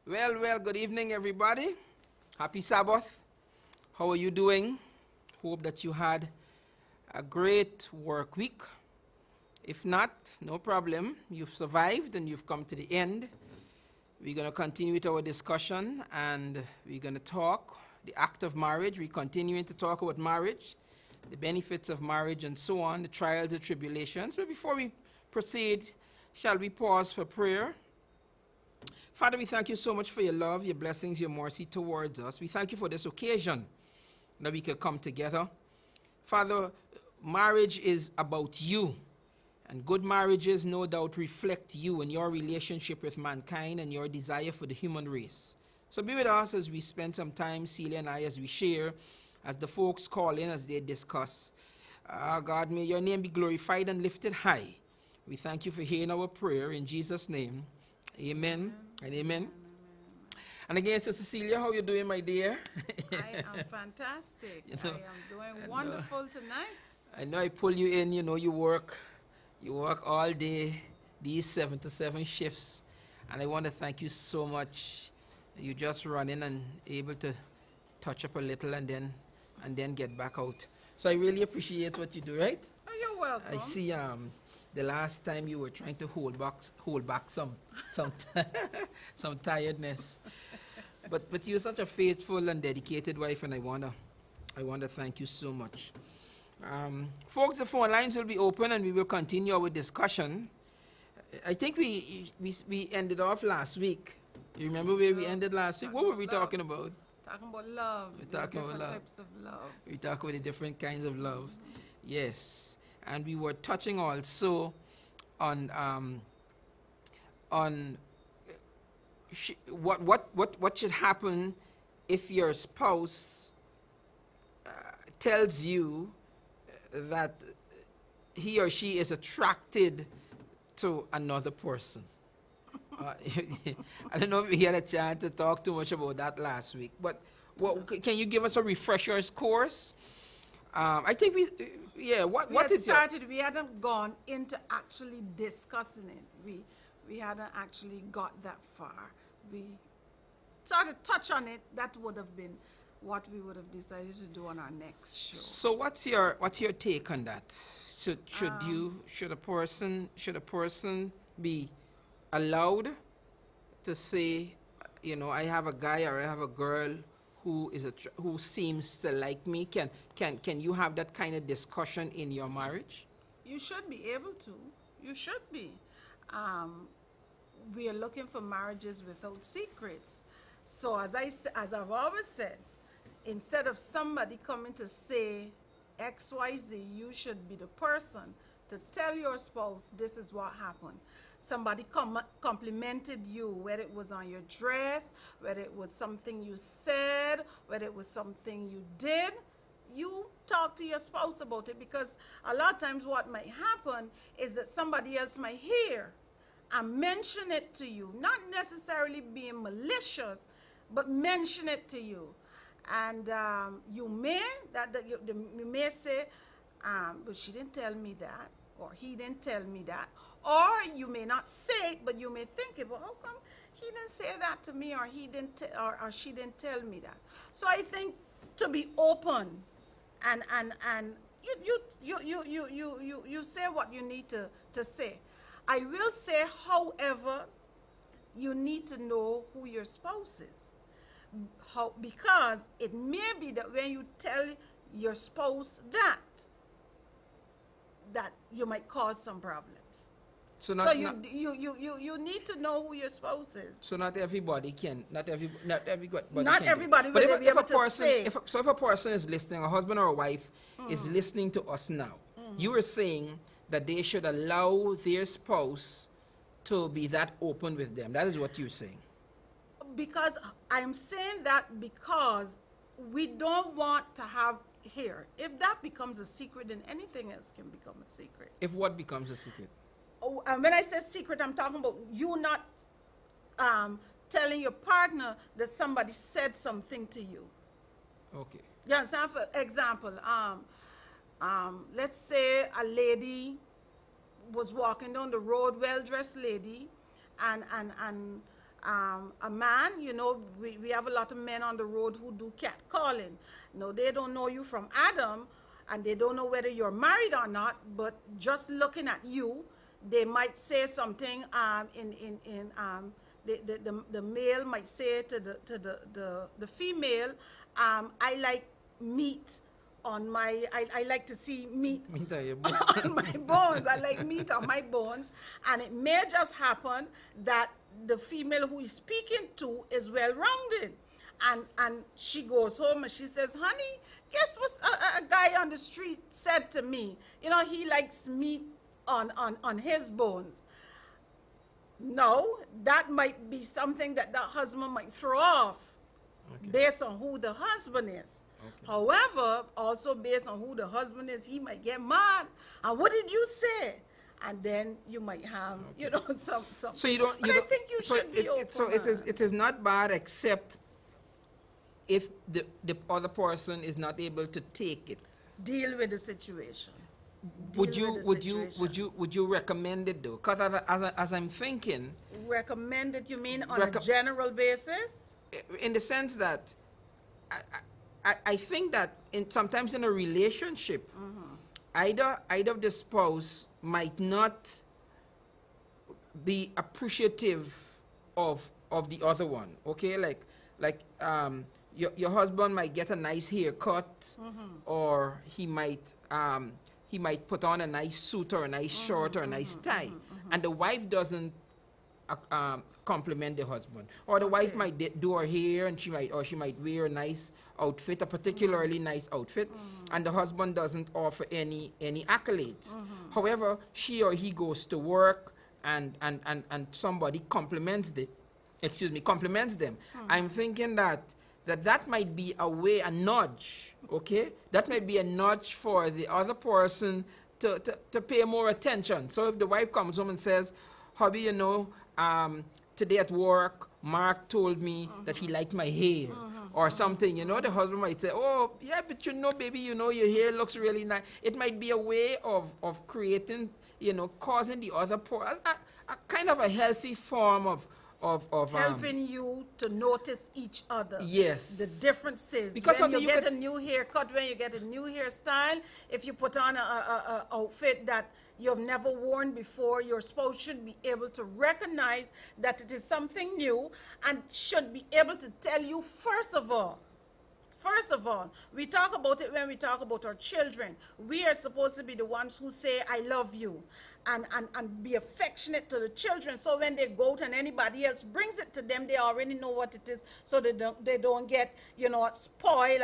Well, good evening, everybody. Happy Sabbath. How are you doing? Hope that you had a great work week. If not, no problem. You've survived and you've come to the end. We're going to continue with our discussion and we're going to talk the act of marriage. We're continuing to talk about marriage, the benefits of marriage and so on, the trials and tribulations. But before we proceed, shall we pause for prayer? Father, we thank you so much for your love, your blessings, your mercy towards us. We thank you for this occasion that we could come together. Father, marriage is about you, and good marriages no doubt reflect you and your relationship with mankind and your desire for the human race. So be with us as we spend some time, Celia and I, as we share, as the folks call in, as they discuss. God, may your name be glorified and lifted high. We thank you for hearing our prayer in Jesus' name. Amen and amen. And again, Sister Cecilia, how you doing, my dear? I am fantastic. I am doing wonderful tonight. I know I pull you in, you work all day, these 7 to 7 shifts. And I want to thank you so much. You just run in and able to touch up a little and then get back out. So I really appreciate what you do, right? Oh, you're welcome. I see the last time you were trying to hold back some some tiredness. But you're such a faithful and dedicated wife, and I wanna thank you so much. Folks, the phone lines will be open and we will continue our discussion. I think we ended off last week. You remember where we ended last week? What were we talking about? Talking about love. We're talking about love. Types of love. We talk about the different kinds of love. Yes. And we were touching also on what should happen if your spouse tells you that he or she is attracted to another person. I don't know if we had a chance to talk too much about that last week, but can you give us a refresher's course? I think we hadn't gone into actually discussing it. We hadn't actually got that far. We started to touch on it. That would have been what we would have decided to do on our next show. So what's your take on that? Should a person be allowed to say, I have a guy or I have a girl who seems to like me? Can you have that kind of discussion in your marriage? You should be able to. You should be. We are looking for marriages without secrets. So as I've always said, instead of somebody coming to say XYZ, you should be the person to tell your spouse this is what happened. Somebody complimented you, whether it was on your dress, whether it was something you said, whether it was something you did, you talk to your spouse about it, because a lot of times what might happen is that somebody else might hear and mention it to you, not necessarily being malicious, but mention it to you. And you may say, but she didn't tell me that, or he didn't tell me that. Or you may not say it, but you may think it, well, how come he didn't say that to me, or he didn't, or she didn't tell me that? So I think to be open, and you say what you need to say. I will say, however, you need to know who your spouse is, because it may be that when you tell your spouse that you might cause some problems. So you need to know who your spouse is. So not everybody can. Not everybody. But if a person is listening, a husband or a wife is listening to us now, you are saying that they should allow their spouse to be that open with them. That is what you're saying. Because I'm saying that because we don't want to have here. If that becomes a secret, then anything else can become a secret. If what becomes a secret? Oh, and when I say secret, I'm talking about you not telling your partner that somebody said something to you. Okay. You understand? For example, let's say a lady was walking down the road, well-dressed lady, and A man, you know, we have a lot of men on the road who do catcalling. No, they don't know you from Adam, and they don't know whether you're married or not, but just looking at you, they might say something the male might say to the female, I like meat on my, I like to see meat on my bones. I like meat on my bones. And it may just happen that the female who he's speaking to is well-rounded. And she goes home and she says, honey, guess what a guy on the street said to me? You know, he likes meat on his bones. No, that might be something that the husband might throw off based on who the husband is. However, also based on who the husband is, he might get mad. And what did you say? And then you might have, you know, some. So you don't. But I think you should be open. So it is not bad, except if the other person is not able to take it. Deal with the situation. Would you recommend it though? Because as I'm thinking. Recommend it, you mean on a general basis? In the sense that I think that sometimes in a relationship, either the spouse might not be appreciative of the other one. Okay, like your husband might get a nice haircut, or he might put on a nice suit or a nice shirt or a nice tie, and the wife doesn't compliment the husband, or the wife might do her hair, and she might wear a nice outfit, a particularly nice outfit, and the husband doesn't offer any accolades. However, she or he goes to work and somebody compliments them. I'm thinking that might be a nudge, okay? That might be a nudge for the other person to pay more attention. So if the wife comes home and says, hubby, you know, today at work, Mark told me that he liked my hair, or something, you know, the husband might say, oh, yeah, but you know, baby, you know, your hair looks really nice. It might be a way of creating, you know, causing the other a kind of a healthy form of helping you to notice each other. Yes. The differences. Because when you get a new haircut, when you get a new hairstyle, if you put on a outfit that you've never worn before, your spouse should be able to recognize that it is something new, and should be able to tell you first of all, we talk about it when we talk about our children. We are supposed to be the ones who say, I love you, and be affectionate to the children. So when they go out and anybody else brings it to them, they already know what it is, so they don't get, you know, spoiled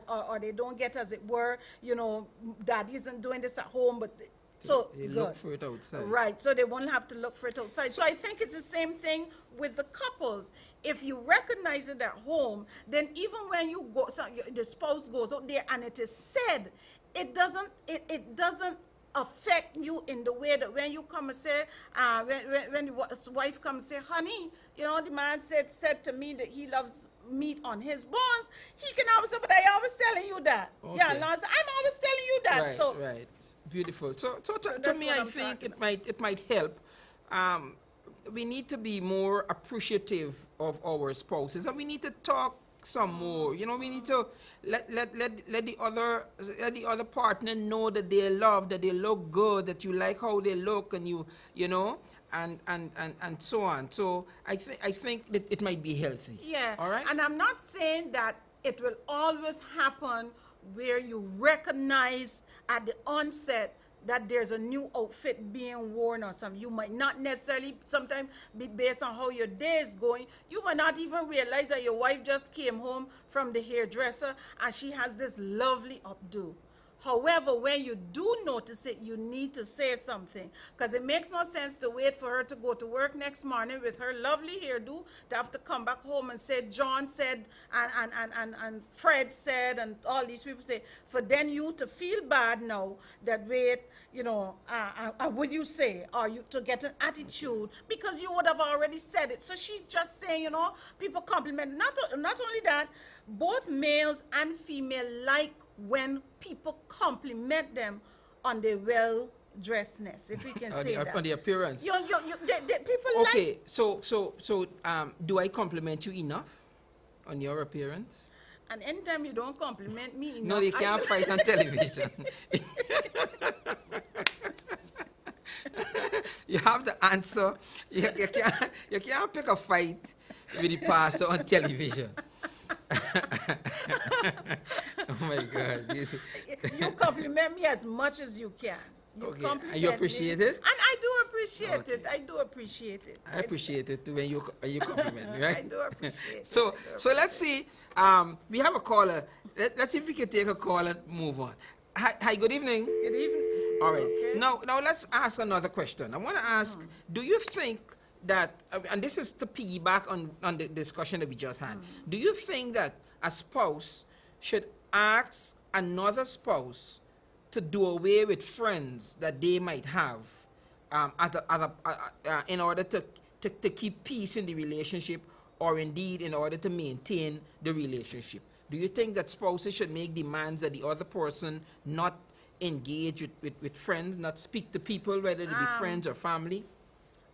or they don't get, as it were, you know, dad isn't doing this at home, but so they look for it outside. Right, so they won't have to look for it outside. So I think it's the same thing with the couples. If you recognize it at home, then even when you go, so the spouse goes out there and it is said, it doesn't affect you in the way that when you come and say, when the wife comes and say, honey, you know, the man said to me that he loves meat on his bones, he can always say, but I always telling you that. Okay. Yeah, I'm always telling you that. Right, so right. Beautiful. So to me, I think it might help. We need to be more appreciative of our spouses, and we need to talk some more. You know, we need to let the other partner know that they love, that they look good, that you like how they look, and you know, and so on. So I think that it might be healthy. Yeah. All right. And I'm not saying that it will always happen where you recognize at the onset that there's a new outfit being worn or something. You might not necessarily sometimes be based on how your day is going. You might not even realize that your wife just came home from the hairdresser and she has this lovely updo. However, when you do notice it, you need to say something, because it makes no sense to wait for her to go to work next morning with her lovely hairdo to have to come back home and say John said and Fred said and all these people say, for then you to feel bad now that wait, you know, would you say, or you to get an attitude because you would have already said it. So she's just saying, you know, people compliment. Not only that, both males and female like when people compliment them on their well dressedness, if we can On say the, that. on the appearance. People like. Okay, so do I compliment you enough on your appearance? And anytime you don't compliment me enough, No, they can't fight on television. You have to answer. You can't pick a fight with the pastor on television. Oh my God. You compliment me as much as you can. Okay, and you appreciate it? And I do appreciate it. I do appreciate it. I appreciate it too when you compliment me, right? I do appreciate it. So let's see. We have a caller. Let's see if we can take a call and move on. Hi, good evening. Good evening. All right. Okay. Now let's ask another question. I want to ask, do you think that, and this is to piggyback on the discussion that we just had, do you think that a spouse should ask another spouse to do away with friends that they might have in order to keep peace in the relationship, or indeed in order to maintain the relationship? Do you think that spouses should make demands that the other person not engage with friends, not speak to people, whether they be friends or family?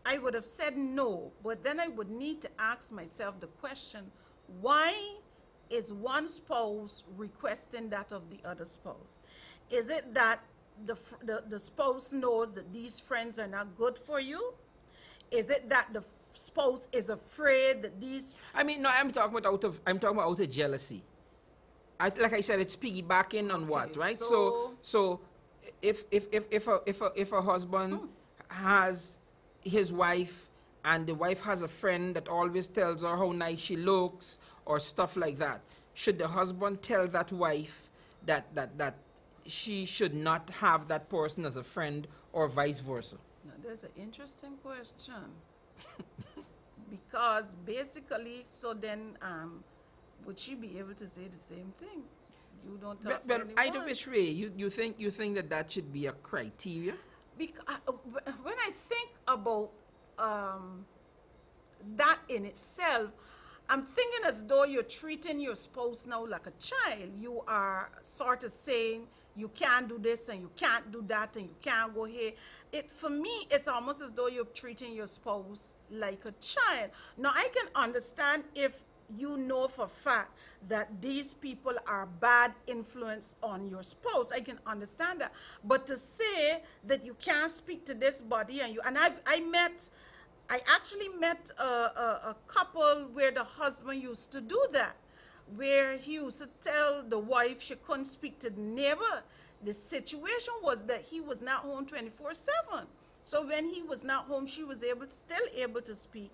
I would have said no, but then I would need to ask myself the question, why is one spouse requesting that of the other spouse? Is it that the spouse knows that these friends are not good for you? Is it that the spouse is afraid that these... I mean, no, I'm talking about out of jealousy. Like I said, it's piggybacking on what, right? So if a husband has his wife, and the wife has a friend that always tells her how nice she looks or stuff like that, should the husband tell that wife that she should not have that person as a friend, or vice versa? Now, there's an interesting question. Because basically, so then would she be able to say the same thing? You don't talk to anyone. Either which way, you think that should be a criteria? Because when I think about that in itself, I'm thinking as though you're treating your spouse now like a child. You are sort of saying you can't do this and you can't do that and you can't go here. For me, it's almost as though you're treating your spouse like a child. Now, I can understand if you know for a fact that these people are bad influence on your spouse. I can understand that. But to say that you can't speak to this body, and I actually met a couple where the husband used to do that, where he used to tell the wife she couldn't speak to the neighbor. The situation was that he was not home 24/7. So when he was not home, she was still able to speak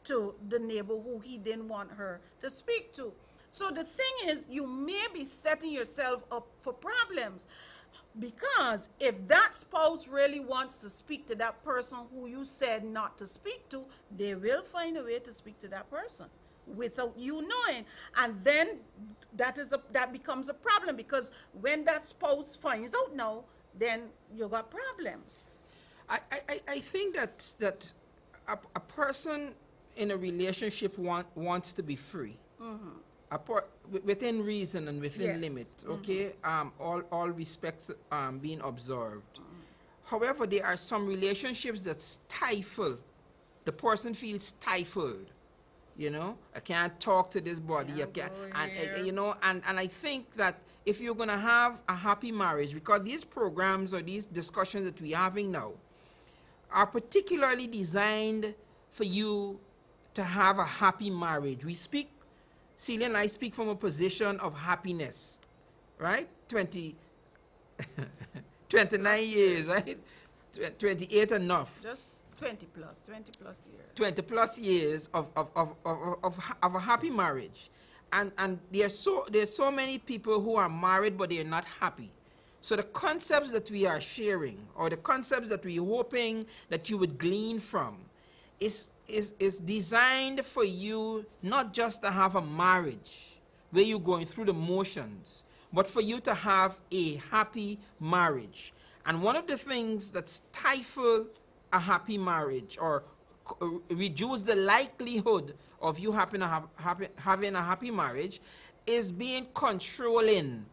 to the neighbor who he didn't want her to speak to. So the thing is, you may be setting yourself up for problems, because if that spouse really wants to speak to that person who you said not to speak to, they will find a way to speak to that person without you knowing. And then that becomes a problem, because when that spouse finds out now, then you got problems. I think that a person in a relationship wants to be free, within reason and within limit. Okay, all respects being observed. However, there are some relationships that stifle. The person feels stifled. You know, I can't talk to this body. I can't, and you know, and I think that if you're gonna have a happy marriage, because these programs or these discussions that we're having now are particularly designed for you to have a happy marriage. We speak, Celia and I speak from a position of happiness, right? 29 years, right? 28 enough. Just 20 plus years. 20 plus years of a happy marriage. And there's so many people who are married but they're not happy. So the concepts that we are sharing, or the concepts that we're hoping that you would glean from, is designed for you not just to have a marriage where you're going through the motions, but for you to have a happy marriage. And one of the things that stifle a happy marriage, or reduce the likelihood of you having a happy marriage, is being controlling,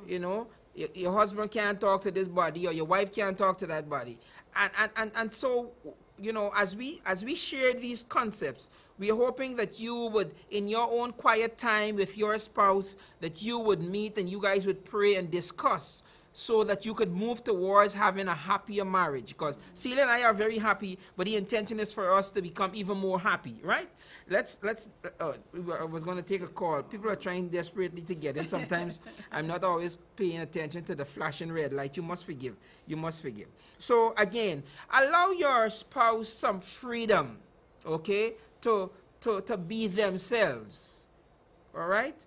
you know, Your husband can't talk to this body, or your wife can't talk to that body. And so, you know, as we share these concepts, we are hoping that you would, in your own quiet time with your spouse, that you would meet and you guys would pray and discuss, so that you could move towards having a happier marriage. Because Celia and I are very happy, but the intention is for us to become even more happy, right? I was going to take a call. People are trying desperately to get in. Sometimes I'm not always paying attention to the flashing red light. You must forgive. You must forgive. So again, allow your spouse some freedom, okay, to be themselves, all right?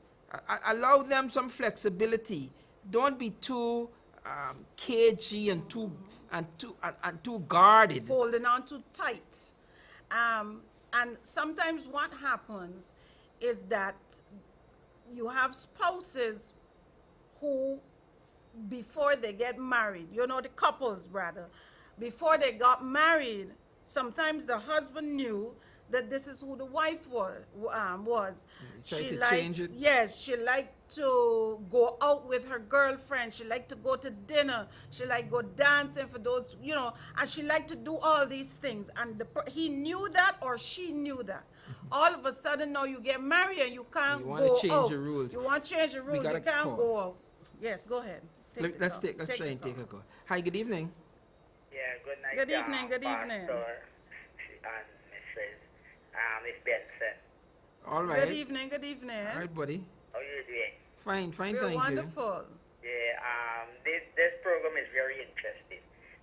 Allow them some flexibility. Don't be too cagey and too guarded. Holding on too tight. And sometimes what happens is that you have spouses who, before they get married, you know, the couples, brother, before they got married, sometimes the husband knew that this is who the wife was. She liked to change it. Yes, she liked to go out with her girlfriend. She liked to go to dinner. She liked to go dancing for those, you know, and she liked to do all these things. And he knew that, or she knew that. All of a sudden, now you get married and you can't go out. You want to change the rules. You want to change the rules. You can't go out. Yes, go ahead. Let's try and take a call. Hi, good evening. Yeah, good night. Good evening, good evening. Pastor and Mrs. Miss Benson. All right. Good evening, good evening. All right, buddy. How are you doing? Fine, We're thank you. wonderful. Yeah, this program is very interesting.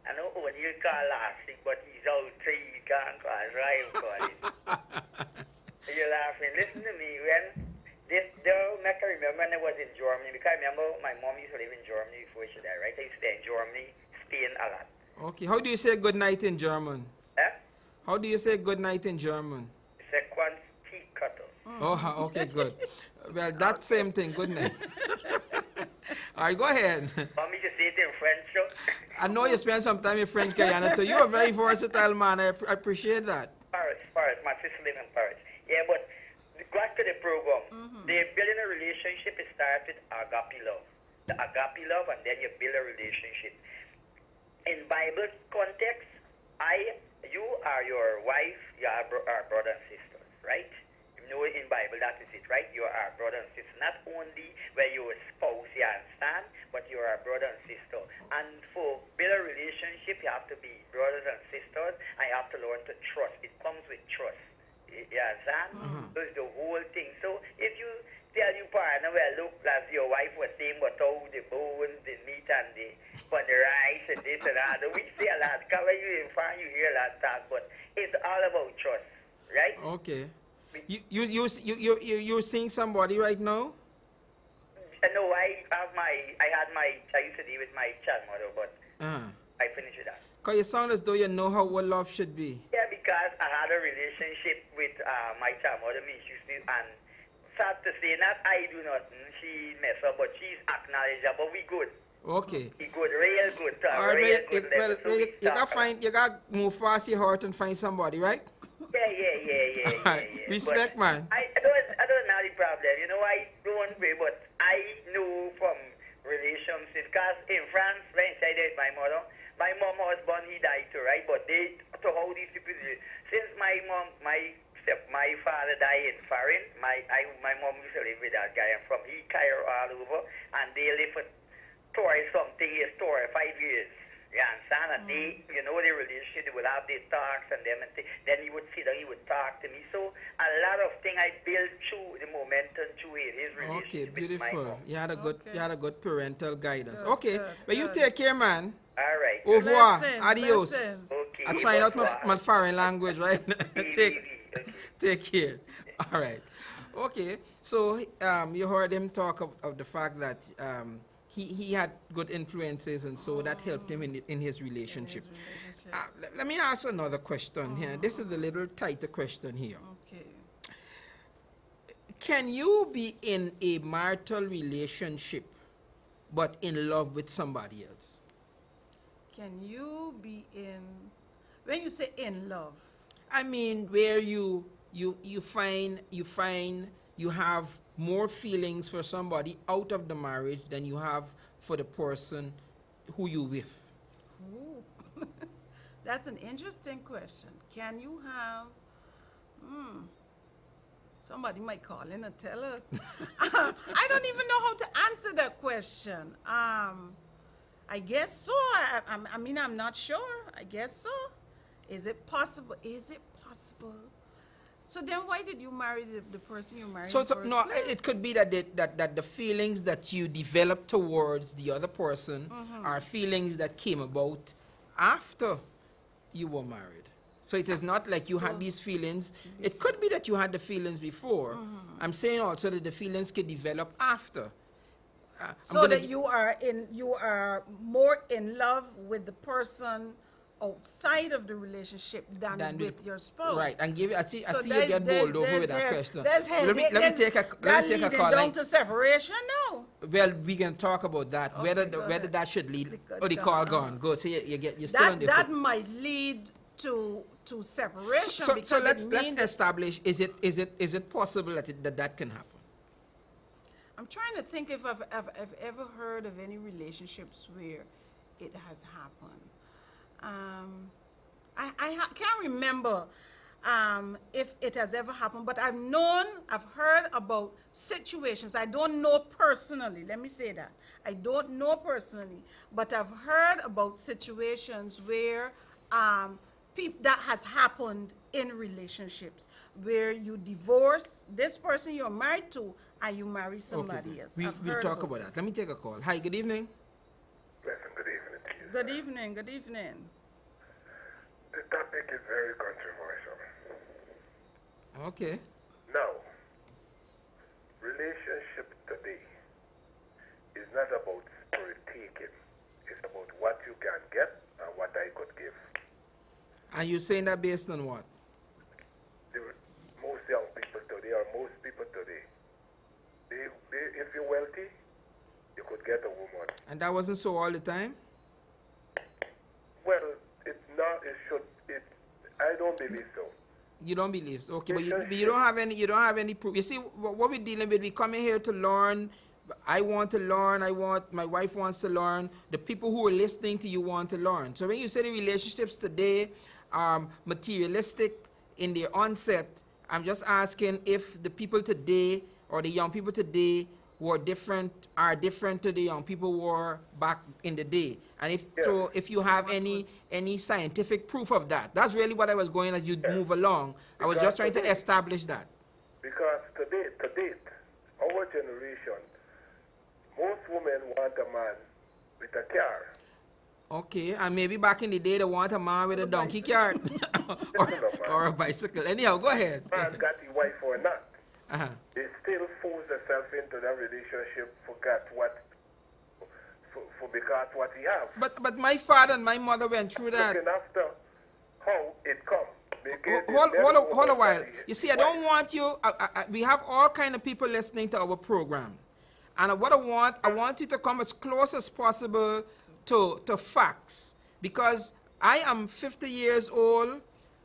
I know when you call last week, but he's out, so you can't call, so I'm calling. You're laughing. Listen to me, when they'll make me remember when I was in Germany, because I remember my mom used to live in Germany before she died, right? I used to stay in Germany, Spain a lot. Okay, how do you say good night in German? Eh? How do you say good night in German? Sequence tea cutter. Oh, okay, good. Well, that same thing, good night. All right, go ahead. Want me to say it in French, so? I know you spent some time in French Guyana, so you're a very versatile man. I appreciate that. Paris. My sister lives in Paris. Yeah, but back to the program. The building a relationship, it starts with agape love. The agape love, and then you build a relationship. In Bible context, you are your wife, you are our brother and sisters, right? You know, in Bible, that is it, right? You are our brother and sister. Not only where you're a spouse, you understand, but you are our brother and sister. And for build a relationship, you have to be brothers and sisters, and you have to learn to trust. It comes with trust. You understand? So it's the whole thing. So if you tell your partner, well, look, as your wife was saying, but all the bones, the meat, and the rice, and this and that, we say a lot. Because when you in front, you hear a lot of talk, but it's all about trust, right? Okay. You're seeing somebody right now? No, I used to deal with my child mother, but I finished with that. Because you sound as though you know how what love should be. Yeah, because I had a relationship with my child mother, and sad to say, not I do nothing, she mess up, but she's acknowledgeable, we good. Okay. We good, real good. All right, you got to move past your heart and find somebody, right? Yeah. Respect, man. I don't know the problem. You know, I don't pray, but I know from relationships, because in France, when I did my mom husband, he died too, right? But to how these people do it. Since my father died in foreign, my mom used to live with that guy, and from he carry all over, and they live for 5 years. You understand? And they, you know, the relationship, they would have their talks and them, and then he would sit down, he would talk to me. So a lot of things I built through the momentum through his relationship. Okay, beautiful. With my mom. You had a good parental guidance. Good, okay, good, but you good. take care, man. All right. Au revoir. Blessings, Adios. blessings. Okay. I'm trying out my foreign language, right? Okay. Take care. All right. Okay. So you heard him talk of the fact that he had good influences, and so that helped him in his relationship. Let me ask another question here. This is a little tighter question here. Okay. Can you be in a marital relationship but in love with somebody else? Can you be in, when you say in love? I mean, where you find you have more feelings for somebody out of the marriage than you have for the person who you with? Ooh. That's an interesting question. Can you have, somebody might call in and tell us. I don't even know how to answer that question. I guess so. I mean, I'm not sure. I guess so. Is it possible? Is it possible? So then why did you marry the person you married So, in the first no, place? it could be that that the feelings that you develop towards the other person are feelings that came about after you were married. So it is not like you had these feelings. It could be that you had the feelings before. I'm saying also that the feelings could develop after. So that you are more in love with the person outside of the relationship than with your spouse. Right, and give it. I see So you get bold over with that question. Let me take a call. Down to separation now. Well, we can talk about that. Okay, whether that should lead. The call gone. Go. So you're still on the that hook. might lead to separation. So let's establish. Is it possible that can happen? I'm trying to think if I've ever heard of any relationships where it has happened. I can't remember if it has ever happened, but I've heard about situations. I don't know personally, let me say that. I don't know personally, but I've heard about situations where that has happened in relationships, where you divorce this person you're married to and you marry somebody else. We'll talk about that. Let me take a call. Hi, good evening. Listen, good evening to you. Good evening, good evening. The topic is very controversial. Okay. Now, relationship today is not about spirit taking. It's about what you can get and what I could give. And you're saying that based on what? Most young people today, or most people today, if you're wealthy, you could get a woman. And that wasn't so all the time? Well, it's not. I don't believe so. You don't believe so. Okay, but you don't have any proof. You see, what we're dealing with, we coming here to learn. I want to learn. My wife wants to learn. The people who are listening to you want to learn. So when you say the relationships today are materialistic in their onset, I'm just asking if the people today or the young people today are different to the young people who were back in the day. And if you have any scientific proof of that. That's really what I was going as you move along. I was just trying to establish that. Because to date, our generation, most women want a man with a car. Okay, and maybe back in the day they want a man with a donkey cart or a bicycle. Anyhow, go ahead. Man got the wife or not. They still force themselves into that relationship because what he have. But my father and my mother went through that. Looking after how it come. Hold a while. You see, I don't want you. We have all kind of people listening to our program, and what I want you to come as close as possible to facts, because I am 50 years old.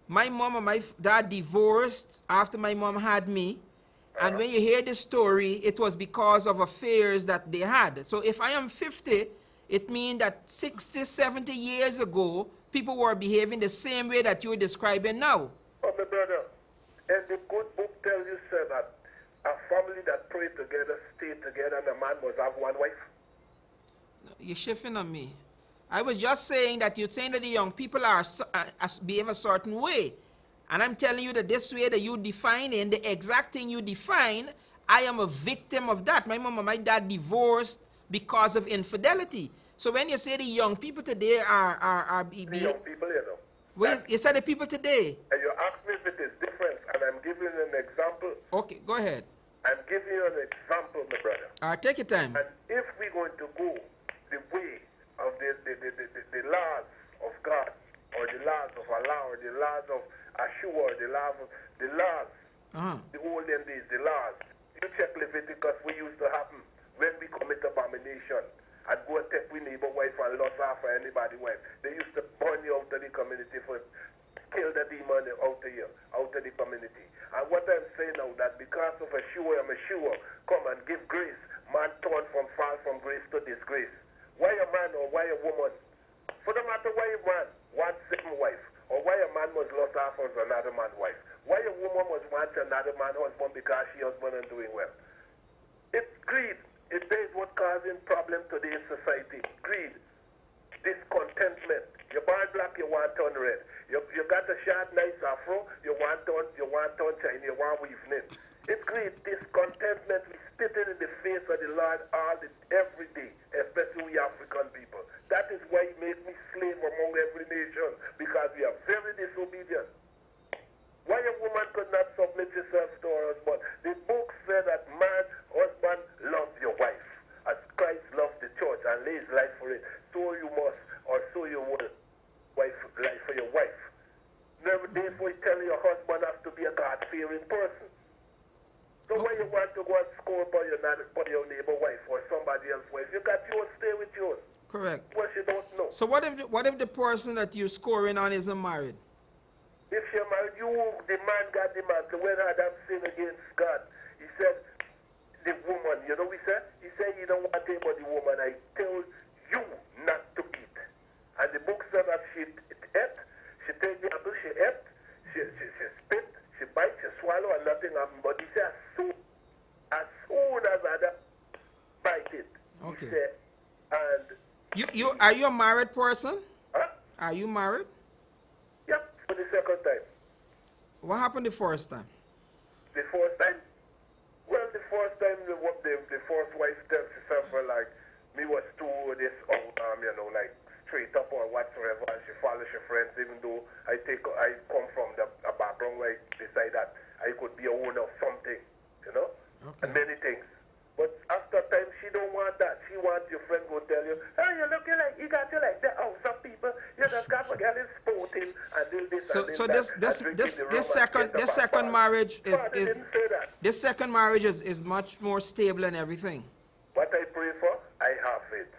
My mom and my dad divorced after my mom had me. And when you hear the story, it was because of affairs that they had. So if I am 50, it means that 60, 70 years ago, people were behaving the same way that you're describing now. Oh, my brother, and the good book tells you, sir, that a family that pray together, stay together, and a man must have one wife. You're shifting on me. I was just saying that you're saying that the young people behave a certain way. And I'm telling you that this way that you define in the exact thing you define, I am a victim of that. My mom and my dad divorced because of infidelity. So when you say the young people today are the young people, you know. Well, you said the people today. And you asked me if it is different, and I'm giving you an example. Okay, go ahead. I'm giving you an example, my brother. All right, take your time. And if we're going to go the way of the laws of God, or the laws of Allah, or the laws of Ashur, or the laws, the olden days, the laws. You check Leviticus, what used to happen when we commit abomination and go and take we neighbor wife and lust after anybody wife. They used to burn you out of the community for kill the demon out of the community. And what I'm saying now, that because of Ashur, come and give grace, man torn from fall from grace to disgrace. Why a man or why a woman? For no matter why a man wants second wife, or why a man must lust after another man's wife, why a woman must want another man's husband because she husband is doing well. It's greed. It is what causing problem today in society. Greed. Discontentment. You born black, you want turn red. You got a short, nice afro, you want turn shine, you want weaving it. It's greed. Discontentment. We spit it in the face of the Lord every day, especially we African people. That is why he made me slave among every nation, because we are very disobedient. Why a woman could not submit herself to her husband? The book said that man, husband, love your wife, as Christ loved the church and lays life for it. So you must, or so you will, life for your wife. Never therefore you tell your husband has to be a God-fearing person. So why you want to go and score by your neighbor wife or somebody else's wife? You got yours, stay with yours. Correct. What you don't know. So what if the person that you're scoring on isn't married? If you're married, the man got the man. So when Adam sinned against God, he said, the woman, you know what he said? He said, you don't want to take but the woman. I told you not to eat. And the book said that she ate, she take the apple, she ate, she spit, she bite, she swallow, and nothing happened. But he said, as soon as Adam bite it, okay. He said, and... Are you a married person? Huh? Are you married? Yep, for the second time. What happened the first time? The first time? Well, the first time, the first wife tells herself, well, like, me was too this, like, straight up or whatsoever, and she follows her friends, even though I come from a background where I decide that I could be a owner of something, you know, okay. and many things. But after time, she don't want that. She wants your friend go tell you, hey, you looking like, you got you like the house of people, you just got to get sporting and do this so, and this. So this second marriage is much more stable and everything. What I pray for, I have it.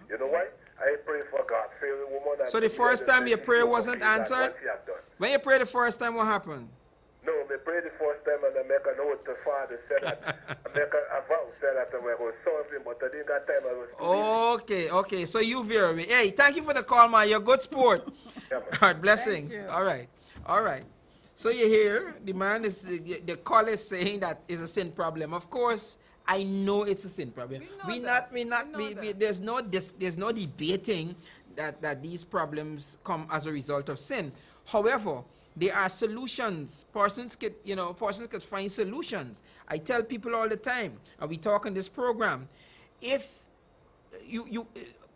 You know why? I pray for God, fearing woman. So the first time your prayer wasn't answered? When you prayed the first time, what happened? No, I prayed the first time and I make an oath to Father, said that, I make a vow, said that I was serving, but I didn't got time, I was too busy. Okay, so you veer me. Hey, thank you for the call, man. You're a good sport. Yeah, God, blessings. All right. So you hear, the man is, the call is saying that it's a sin problem. Of course, I know it's a sin problem. There's no debating that these problems come as a result of sin. However, there are solutions. Persons could find solutions. I tell people all the time, and we talk in this program, if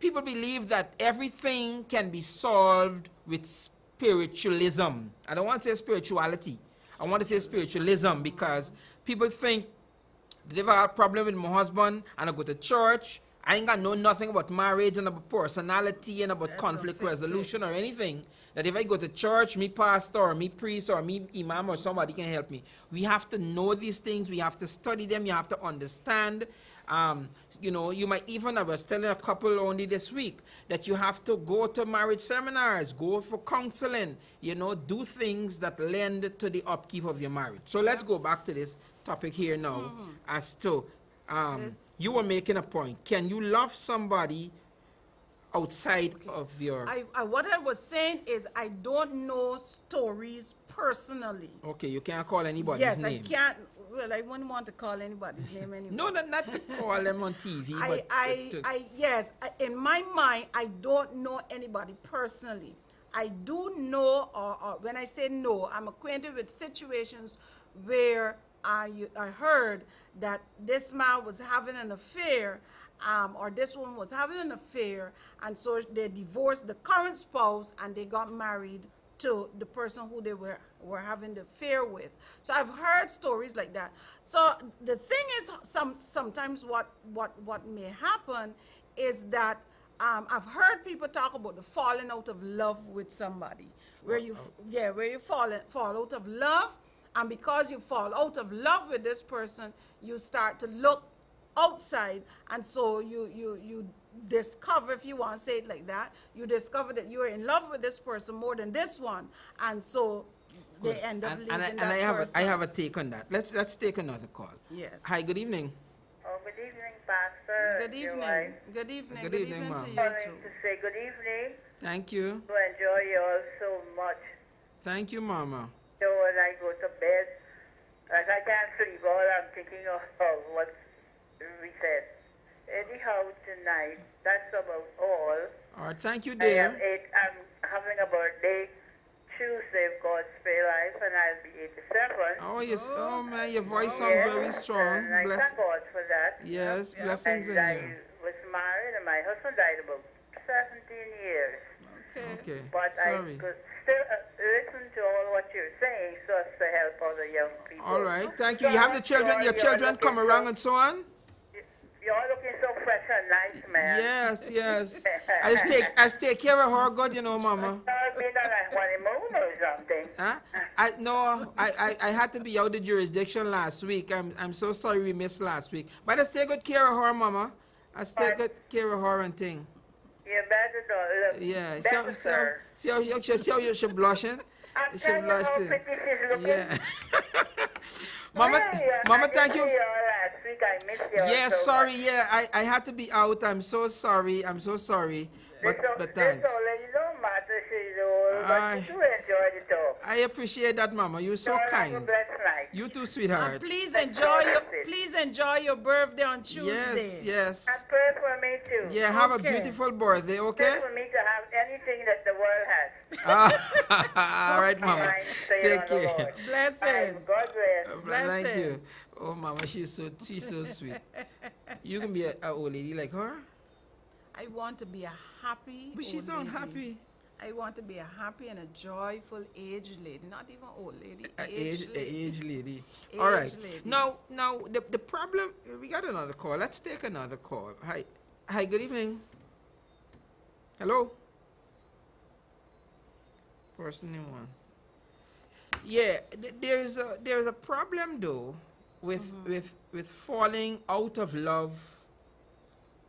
people believe that everything can be solved with spiritualism. I don't want to say spirituality. I want to say spiritualism, because people think that if I have a problem with my husband and I go to church, I ain't got know nothing about marriage and about personality and about conflict resolution or anything. That if I go to church, me pastor or me priest or me imam or somebody can help me. We have to know these things. We have to study them. You have to understand. You might even, I was telling a couple only this week, that you have to go to marriage seminars, go for counseling, do things that lend to the upkeep of your marriage. So let's go back to this topic here now as to, you were making a point. Can you love somebody outside of your... What I was saying is I don't know stories personally. Okay, you can't call anybody's name. Yes, I can't. Well, I wouldn't want to call anybody's name anyway. No, not to call them on TV, yes, in my mind, I don't know anybody personally. I do know, or when I say no, I'm acquainted with situations where I heard that this man was having an affair, or this woman was having an affair, and so they divorced the current spouse and they got married to the person who they were having the affair with. So I've heard stories like that. So the thing is, sometimes what may happen is that I've heard people talk about the falling out of love with somebody, where you fall out of love, and because you fall out of love with this person, you start to look outside, and so you discover, if you want to say it like that, you discover that you are in love with this person more than this one, and so they end up leaving that person. I have a take on that. Let's take another call. Yes. Hi, good evening. Oh, good evening, Pastor. Good evening. Good evening. Good evening, ma'am. to you Calling too. to say good evening. Thank you. To enjoy you all so much. Thank you, Mama. So when I go to bed, like I can't sleep, all I'm thinking of what we said. Anyhow, tonight, that's about all. All right, thank you, I'm dear. having a birthday Tuesday, of God's spare life, and I'll be 87. Oh, yes. Oh, man, your voice Yes, sounds very strong. and I thank God for that. Yes, Yep. blessings And on I you. was married, and my husband died about 17 years. Okay. Okay, But sorry. I could still listen to all what you're saying so as to help other young people. All right, thank you. You have the children, your children come around and so on? You're looking so fresh and nice, man. Yes, yes. I stay care of her good, you know, Mama. I've been on a honeymoon or something. Huh? I had to be out the jurisdiction last week. I'm so sorry we missed last week. But I stay good care of her, Mama. I stay good care of her and thing. You better don't look Yeah. better, sir. See how she blushing? I'm She telling you how blushing. pretty she's looking. Yeah. Mama, Mama, thank you. Last week I missed you. Yeah, so sorry. much. Yeah, I had to be out. I'm so sorry. I'm so sorry. But This thanks. all, you don't matter, she's old, Aye. but you do enjoy the talk. I appreciate that, Mama. You're so Have a kind. blessed night. You too, And sweetheart. please enjoy your birthday on Tuesday. Yes, yes. And pray for me too. Yeah, have a Okay. beautiful birthday, Pray okay? for me to have anything that the world has. All right, Mama. Mine, say it Take on the care. Lord. Blessings. God bless. Thank you. Blessings. Oh, Mama, she's so sweet. You can be a old lady like her, I want to be a happy but she's old not lady. happy. I want to be a happy and a joyful aged lady, not even old lady. A Aged lady. age lady. All right. Aged lady. Now, the problem. We got another call. Let's take another call. Hi. Good evening. Hello. Person in one. Yeah, there is a problem though with falling out of love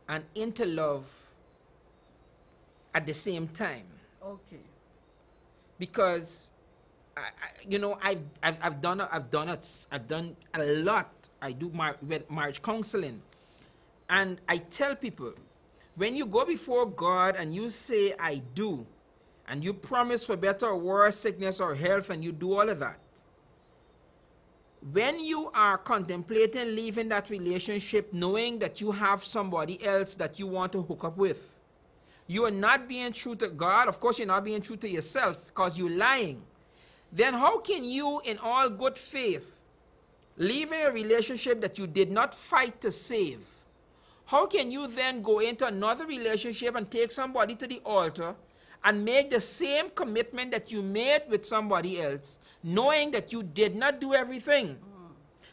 and into love at the same time. Okay. Because I've done a lot. I do marriage counseling, and I tell people, when you go before God and you say I do, and you promise for better or worse, sickness or health, and you do all of that, when you are contemplating leaving that relationship knowing that you have somebody else that you want to hook up with, you are not being true to God. Of course, you're not being true to yourself because you're lying. Then how can you, in all good faith, leaving a relationship that you did not fight to save, how can you then go into another relationship and take somebody to the altar and make the same commitment that you made with somebody else, knowing that you did not do everything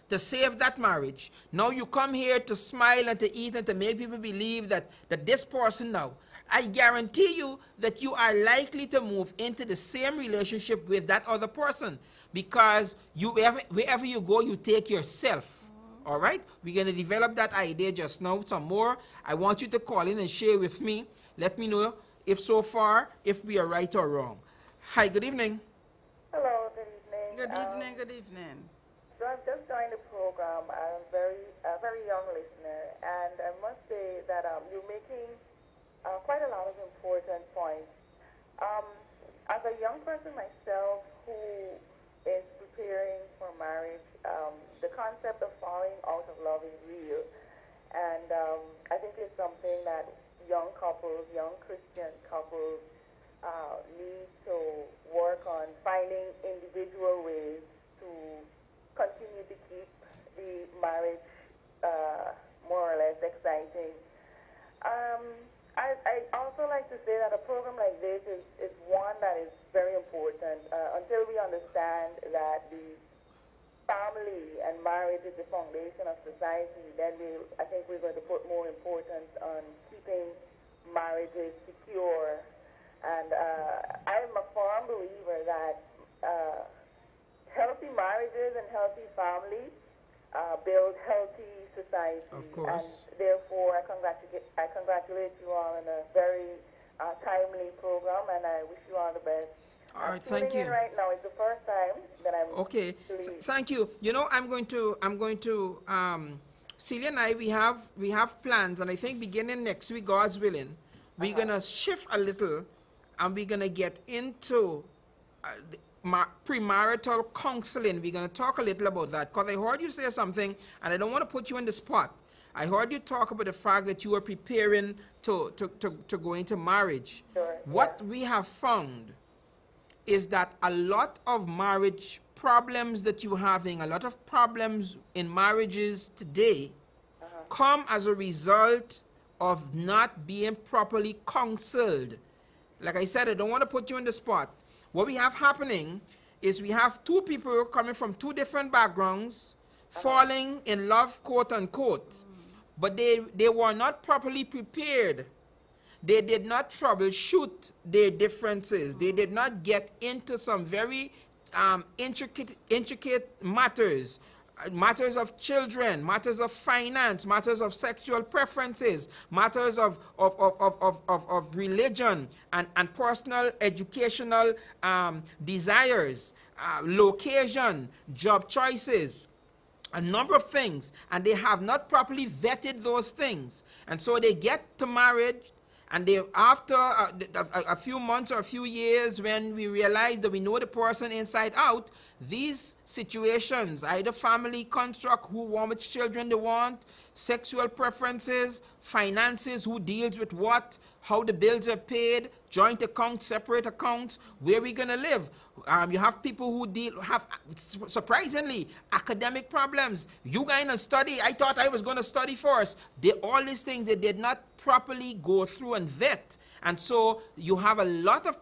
to save that marriage? Now you come here to smile and to eat and to make people believe that this person now, I guarantee you that you are likely to move into the same relationship with that other person, because wherever you go, you take yourself. All right? We're going to develop that idea just now some more. I want you to call in and share with me. Let me know if so far, if we are right or wrong. Hi, good evening. Hello, good evening. Good evening. Good evening. So I've just joined the program. I'm a very young listener, and I must say that you're making quite a lot of important points. As a young person myself who is preparing for marriage, the concept of falling out of love is real, and I think it's something that young couples, young Christian couples need to work on, finding individual ways to continue to keep the marriage more or less exciting. I also like to say that a program like this is one that is very important until we understand that the family and marriage is the foundation of society. Then I think we're going to put more importance on keeping marriages secure. And I'm a firm believer that healthy marriages and healthy families build healthy societies. Of course. And therefore, I congratulate you all on a very timely program, and I wish you all the best. All right, thank you. In right now, it's the first time that I'm Okay, thank you. You know, I'm going to Celia and I, we have plans, and I think beginning next week, God's willing, we're gonna shift a little, and we're gonna get into premarital counseling. We're gonna talk a little about that, because I heard you say something, and I don't want to put you on the spot. I heard you talk about the fact that you are preparing to go into marriage. Sure, what we have found is that a lot of marriage problems that you're having, a lot of problems in marriages today, come as a result of not being properly counseled. Like I said, I don't want to put you on the spot. What we have happening is we have two people coming from two different backgrounds, falling in love, quote unquote, but they were not properly prepared. They did not troubleshoot their differences. They did not get into some very intricate matters, matters of children, matters of finance, matters of sexual preferences, matters of religion and personal educational desires, location, job choices, a number of things, and they have not properly vetted those things. And so they get to marriage, and they, after a few months or a few years, when we realize that we know the person inside out, these situations, either family construct, how much children they want, sexual preferences, finances, who deals with what, how the bills are paid, joint accounts, separate accounts, where we gonna live. You have people who have, surprisingly, academic problems. You gonna study, I thought I was gonna study first. All these things they did not properly go through and vet. And so you have a lot of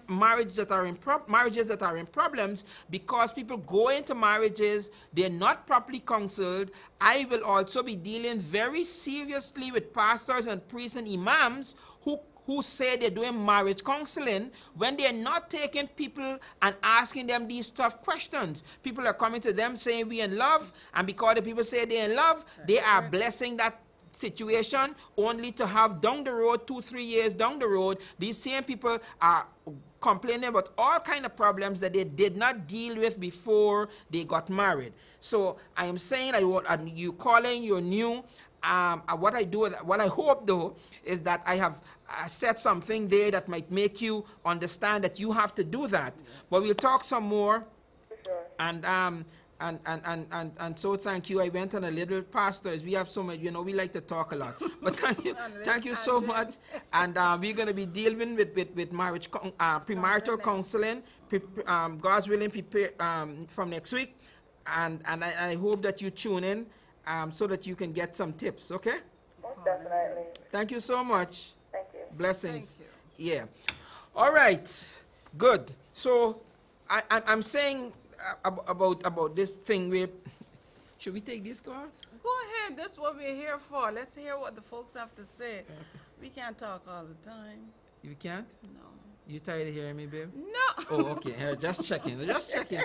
marriages that are in problems because people go into marriages, they're not properly counseled. I will also be dealing very seriously with pastors and priests and imams who say they're doing marriage counseling when they're not taking people and asking them these tough questions. People are coming to them saying we're in love, and because the people say they're in love, they are blessing that situation only to have down the road, 2-3 years down the road, these same people are complaining about all kind of problems that they did not deal with before they got married. So I am saying, you calling, you're new. What I hope though is that I have said something there that might make you understand that you have to do that. But we'll talk some more. Sure. And so thank you. I went on a little pastors. We have so much, we like to talk a lot. But thank you so much. And we're going to be dealing with marriage, premarital counseling, God's willing, from next week. And I hope that you tune in so that you can get some tips, okay? Most definitely. Thank you so much. Thank you. Blessings. Thank you. Yeah. All right. Good. So I'm saying about this thing where, should we take this, guys? Go ahead. That's what we're here for. Let's hear what the folks have to say. Okay. We can't talk all the time. You can't? No. You tired of hearing me, babe? No. Oh, okay. Just checking. Just checking.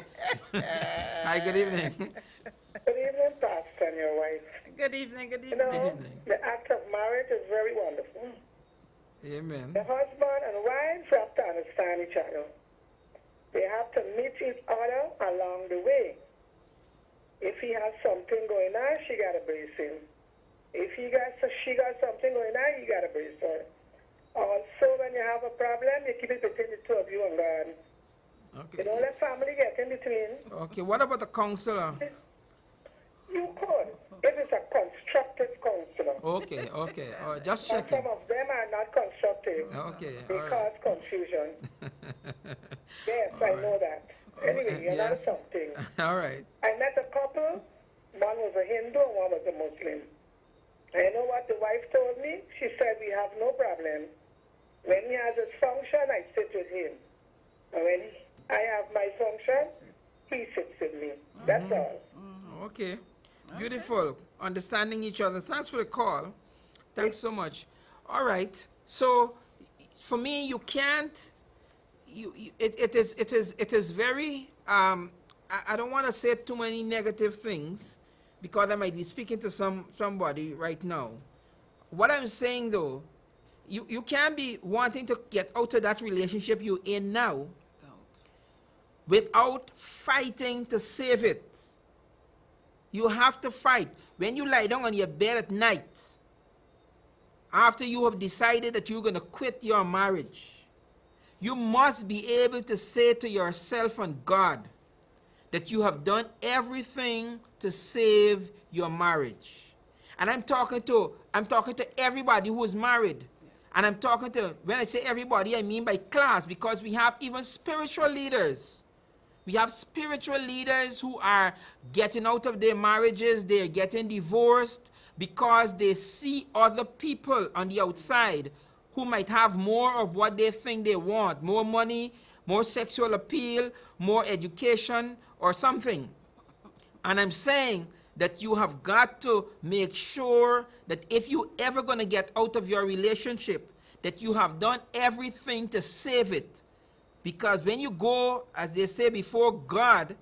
Hi, good evening. Good evening, Pastor and your wife. Good evening. Good You evening. know, evening. the act of marriage is very wonderful. Amen. The husband and wife have to understand each other. They have to meet each other along the way. If he has something going on, she got to brace him. If she got something going on, you got to brace her. Also, when you have a problem, you keep it between the two of you and God. Okay. You don't let family get in between. Okay. What about the counselor? You could, if it's a constructive counselor. Okay. Okay. Just And checking. some of them are not constructive. Okay. They All cause right. confusion. Yes, All I right. know that. Anyway, you know yes. something. All right. I met a couple. One was a Hindu and one was a Muslim. And you know what the wife told me? She said, we have no problem. When he has his function, I sit with him. And when I have my function, he sits with me. That's all. Okay. Beautiful. Understanding each other. Thanks for the call. Thanks so much. All right. So, for me, you can't. It is very. I don't want to say too many negative things because I might be speaking to somebody right now. What I'm saying though, you can't be wanting to get out of that relationship you're in now without fighting to save it. You have to fight. When you lie down on your bed at night, after you have decided that you're going to quit your marriage, you must be able to say to yourself and God that you have done everything to save your marriage. And I'm talking to everybody who is married. And I'm talking to, when I say everybody, I mean by class, because we have even spiritual leaders. We have spiritual leaders who are getting out of their marriages, they're getting divorced because they see other people on the outside who might have more of what they think they want, more money, more sexual appeal, more education, or something. And I'm saying that you have got to make sure that if you ever going to get out of your relationship, that you have done everything to save it. Because when you go, as they say, before God,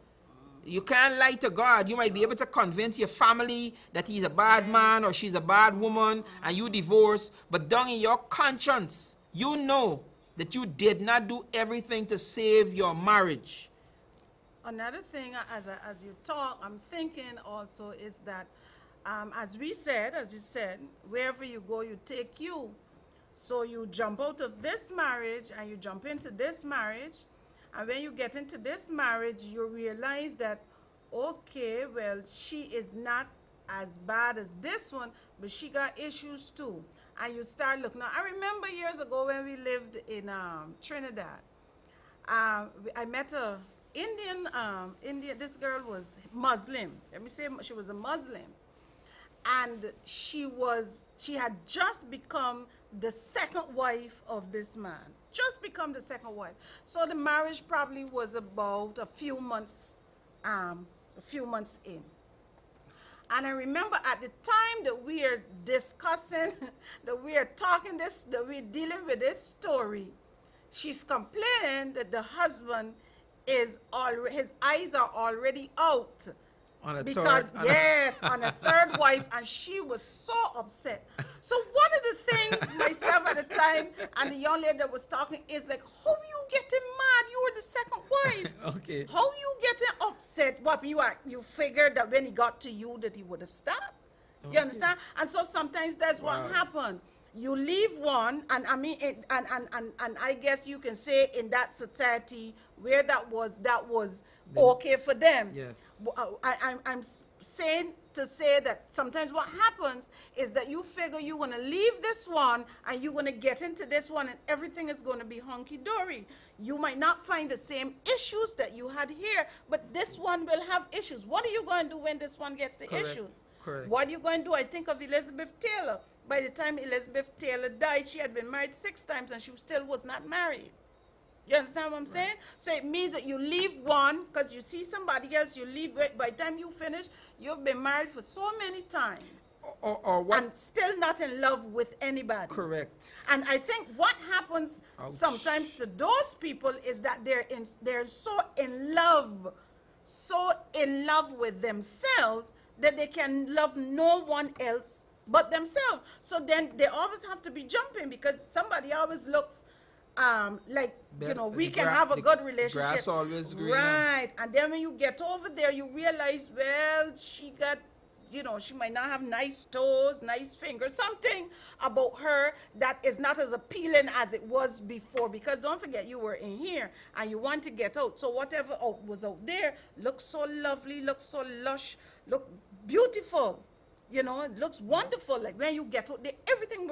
you can't lie to God. You might be able to convince your family that he's a bad man or she's a bad woman and you divorce, but down in your conscience, you know that you did not do everything to save your marriage. Another thing, as you talk, I'm thinking also is that, as you said, wherever you go, you take you. So you jump out of this marriage and you jump into this marriage. And when you get into this marriage, you realize that, okay, well, she is not as bad as this one, but she got issues too. And you start looking. Now, I remember years ago when we lived in Trinidad, I met a Indian, this girl was Muslim. Let me say she was a Muslim. And she had just become the second wife of this man. Just become the second wife. So the marriage probably was about a few months in. And I remember at the time that we are discussing, that we are talking this, that we're dealing with this story, she's complaining that the husband is already, his eyes are already out. On a third wife, and she was so upset. So one of the things myself at the time and the young lady that was talking is like, how you getting mad? You were the second wife. Okay. How you getting upset? What you figured that when he got to you that he would have stopped? Okay. You understand? And so sometimes that's what happened. You leave one, and I mean, and I guess you can say in that society where that was okay for them. Yes. I'm saying to say that sometimes what happens is that you figure you're going to leave this one and you're going to get into this one and everything is going to be hunky-dory. You might not find the same issues that you had here, but this one will have issues. What are you going to do when this one gets the issues? Correct. What are you going to do? I think of Elizabeth Taylor. By the time Elizabeth Taylor died, she had been married 6 times and she still was not married. You understand what I'm saying? So it means that you leave one, because you see somebody else, you leave, by the time you finish, you've been married for so many times. Or what? And still not in love with anybody. Correct. And I think what happens sometimes to those people is that they're so in love with themselves that they can love no one else but themselves. So then they always have to be jumping because somebody always looks like, you know, we can have a good relationship. Grass always greener. Right. And then when you get over there, you realize, well, she got, you know, she might not have nice toes, nice fingers, something about her that is not as appealing as it was before. Because don't forget, you were in here and you want to get out. So whatever was out there looks so lovely, looks so lush, look beautiful. You know, it looks wonderful. Like when you get out there, everything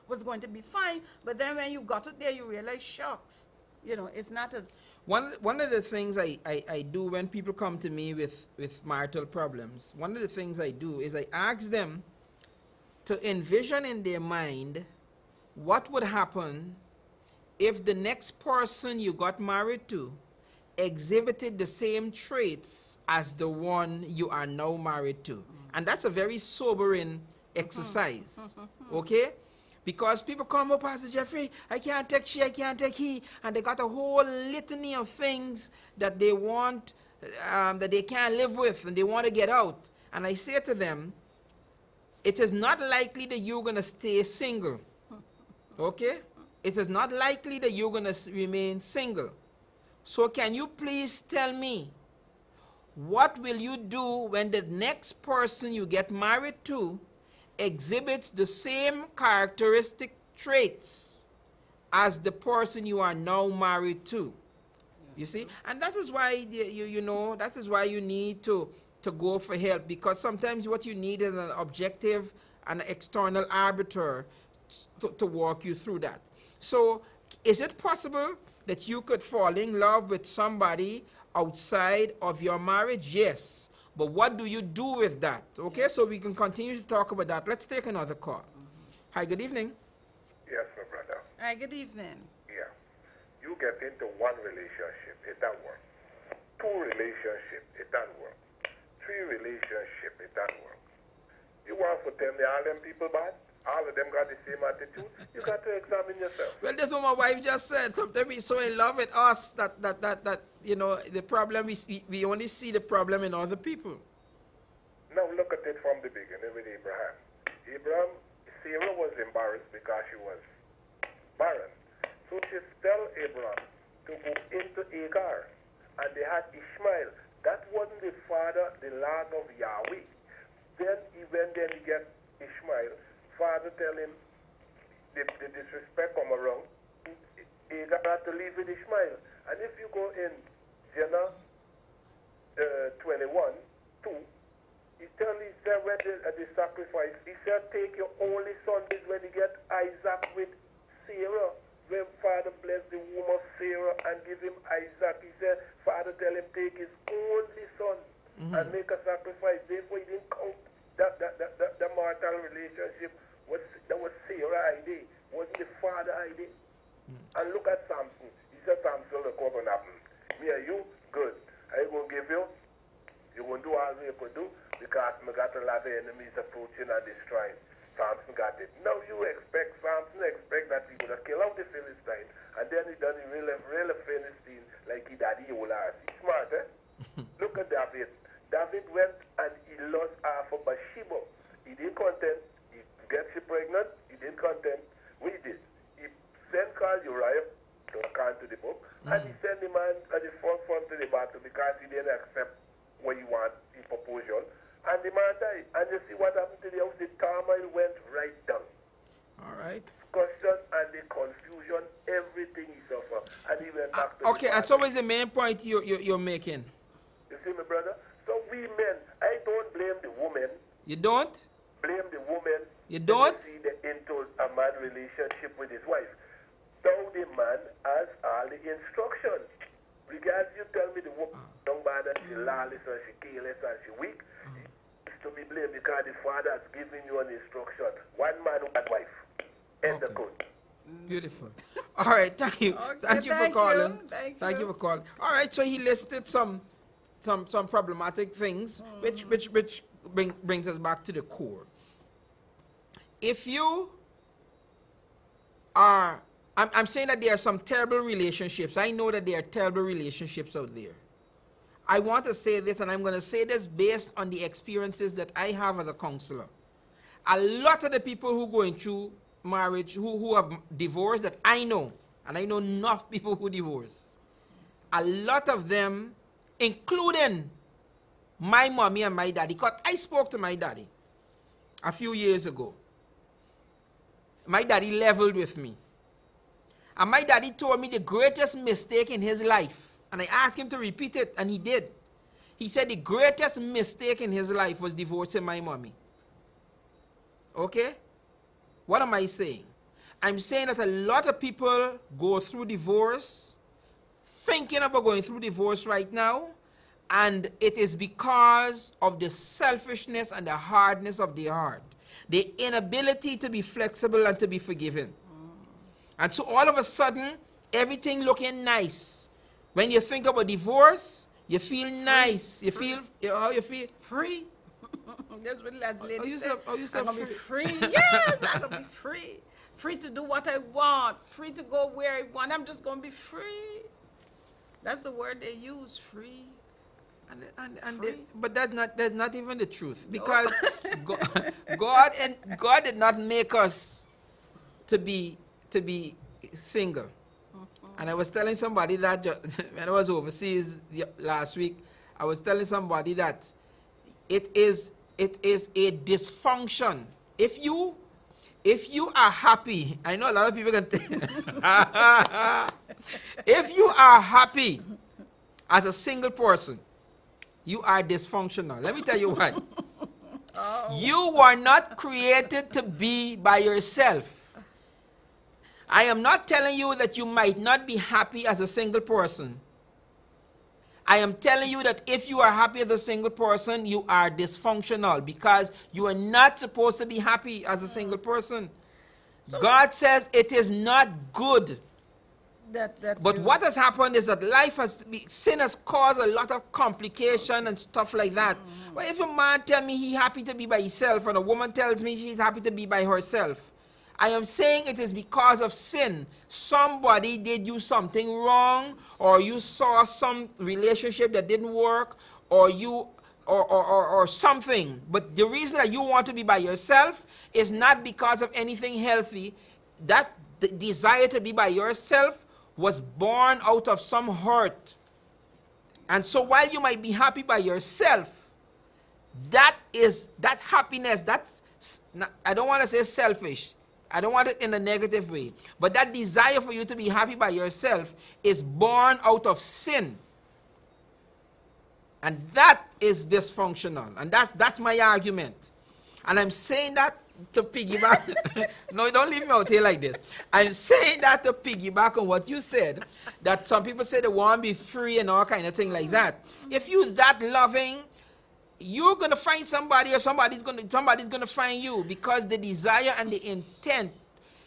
was going to be fine. But then when you got out there, you realize, shucks, you know, it's not as... One of the things I do when people come to me with marital problems, one of the things I do is I ask them to envision in their mind what would happen if the next person you got married to exhibited the same traits as the one you are now married to. And that's a very sobering exercise, okay? Because people come up, Pastor Jeffrey, I can't take she, I can't take he, and they got a whole litany of things that they want, that they can't live with, and they want to get out. And I say to them, it is not likely that you're going to stay single, okay? It is not likely that you're going to remain single. So can you please tell me, What will you do when the next person you get married to exhibits the same characteristic traits as the person you are now married to? You see? And that is why, you know, that is why you need to go for help, because sometimes what you need is an objective and external arbiter to walk you through that. So is it possible that you could fall in love with somebody outside of your marriage? Yes. But what do you do with that? Okay, so we can continue to talk about that. Let's take another call. Hi, good evening. Yes, my brother. Hi, good evening. Yeah. You get into one relationship, it doesn't work. Two relationship, it doesn't work. Three relationship, it doesn't work. You want to tell me all them people bad? All of them got the same attitude? You got to examine yourself. Well, that's what my wife just said. Sometimes we're so in love with us that you know, the problem, we only see the problem in other people. Now look at it from the beginning with Abraham. Sarah was embarrassed because she was barren. So she tell Abraham to go into Hagar, and they had Ishmael. That wasn't the father, the Lord of Yahweh. Then he went there to get Ishmael. Father tell him the disrespect come around. Hagar had to leave with Ishmael. And if you go in Genesis 21, 2, he said when the sacrifice, he said take your only son. This when you get Isaac with Sarah. When Father blessed the womb of Sarah and give him Isaac, he said, Father tell him take his only son and make a sacrifice. Therefore he didn't count the marital relationship. That was Sarah's idea. Wasn't the father idea. And look at Samson. He said, Samson, look what gonna happen. Me and you, good. I gonna give you. You gonna do all you could do because I got a lot of enemies approaching and destroying. Samson got it. Now you Samson expect that he gonna kill out the Philistine, and then he done the real Philistine like he did the old ass. He's smart, eh? Look at David. David went and he lost half of Bathsheba. He didn't content. He gets she pregnant. He didn't content. What he did? He sent Carl Uriah to account to the book, and he sent the man at the forefront to the battle because he didn't accept what he want, his proposal. And the man died. And you see what happened to the house? The turmoil went right down. All right. Discussion and the confusion, everything he suffered. And he went back to okay, and so what is the main point you're making? You see me, brother? So we men, I don't blame the woman. You don't? Blame the woman. You don't? See into a man relationship with his wife. Now the man has all the instructions. Because you tell me the woman, young man, that she lawless and she careless and she weak, to be blamed because the father has given you an instruction. One man, one wife. End the code. Beautiful. All right, thank you. Okay, thank you for calling. Thank you for calling. All right, so he listed some problematic things, which brings us back to the core. If you are, I'm saying that there are some terrible relationships. I know that there are terrible relationships out there. I want to say this, and I'm going to say this based on the experiences that I have as a counselor. A lot of the people who go through marriage, who have divorced that I know, and I know enough people who divorce, a lot of them, including my mommy and my daddy, because I spoke to my daddy a few years ago. My daddy leveled with me. And my daddy told me the greatest mistake in his life, and I asked him to repeat it, and he did. He said the greatest mistake in his life was divorcing my mommy. Okay? What am I saying? I'm saying that a lot of people go through divorce, thinking about going through divorce right now, and it is because of the selfishness and the hardness of the heart. The inability to be flexible and to be forgiven. And so all of a sudden, everything looking nice. When you think about divorce, you feel nice. You feel, how you feel? Free. That's what last lady said. You said I'm going to be free. Yes, I'm going to be free. Free to do what I want. Free to go where I want. I'm just going to be free. That's the word they use, free. But that's not even the truth. Because God did not make us to be single. And I was telling somebody that when I was overseas last week, I was telling somebody that it is a dysfunction. If you are happy, I know a lot of people can if you are happy as a single person, you are dysfunctional. Let me tell you what. You were not created to be by yourself. I am not telling you that you might not be happy as a single person. I am telling you that if you are happy as a single person, you are dysfunctional because you are not supposed to be happy as a single person. So God says it is not good. But what has happened is that sin has caused a lot of complication and stuff like that. But if a man tells me he's happy to be by himself and a woman tells me she's happy to be by herself, I am saying it is because of sin. Somebody did you something wrong, or you saw some relationship that didn't work, or something. But the reason that you want to be by yourself is not because of anything healthy. That desire to be by yourself was born out of some hurt. And so while you might be happy by yourself, that happiness, I don't want to say selfish. I don't want it in a negative way. But that desire for you to be happy by yourself is born out of sin. And that is dysfunctional. And that's my argument. And I'm saying that to piggyback. No, don't leave me out here like this. I'm saying that to piggyback on what you said, that some people say they want to be free and all kind of thing like that. If you're that loving, you're going to find somebody, or somebody's going to find you, because the desire and the intent,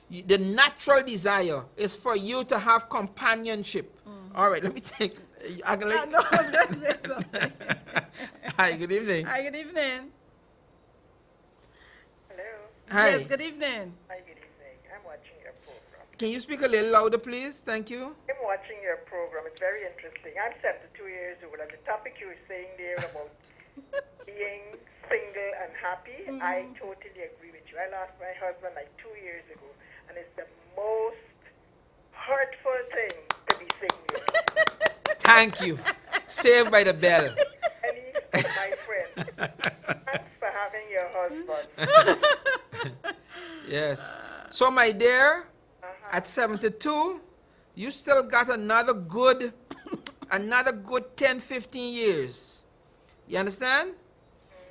the natural desire is for you to have companionship. All right, let me take. I can let, no, I'm going to say something. Hi, good evening. Hi, good evening. Hello. Hi. Yes, good evening. Hi, good evening. I'm watching your program. Can you speak a little louder, please? Thank you. I'm watching your program. It's very interesting. I'm 72 years old, and the topic you were saying there about being single and happy, I totally agree with you. I lost my husband like 2 years ago, and it's the most hurtful thing to be single. Thank you. Saved by the bell. Ellie, my friend, thanks for having your husband. Yes. So, my dear, at 72, you still got another good 10, 15 years. You understand?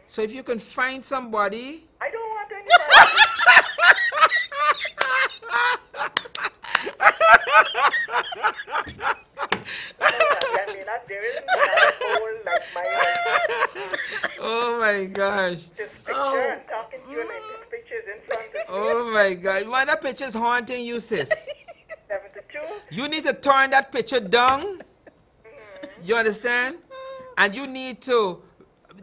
So if you can find somebody. I don't want anybody. I mean, there isn't a hole like my husband. Oh my gosh. This picture, I'm talking to you like this picture is in front of me. Oh my God. Why that picture's haunting you, sis? 72. You need to turn that picture down. You understand? And you need to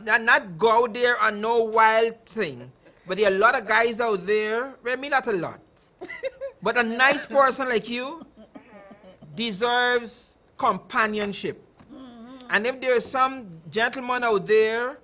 not go out there on no wild thing. But there are a lot of guys out there, well, me not a lot, but a nice person like you deserves companionship. And if there is some gentleman out there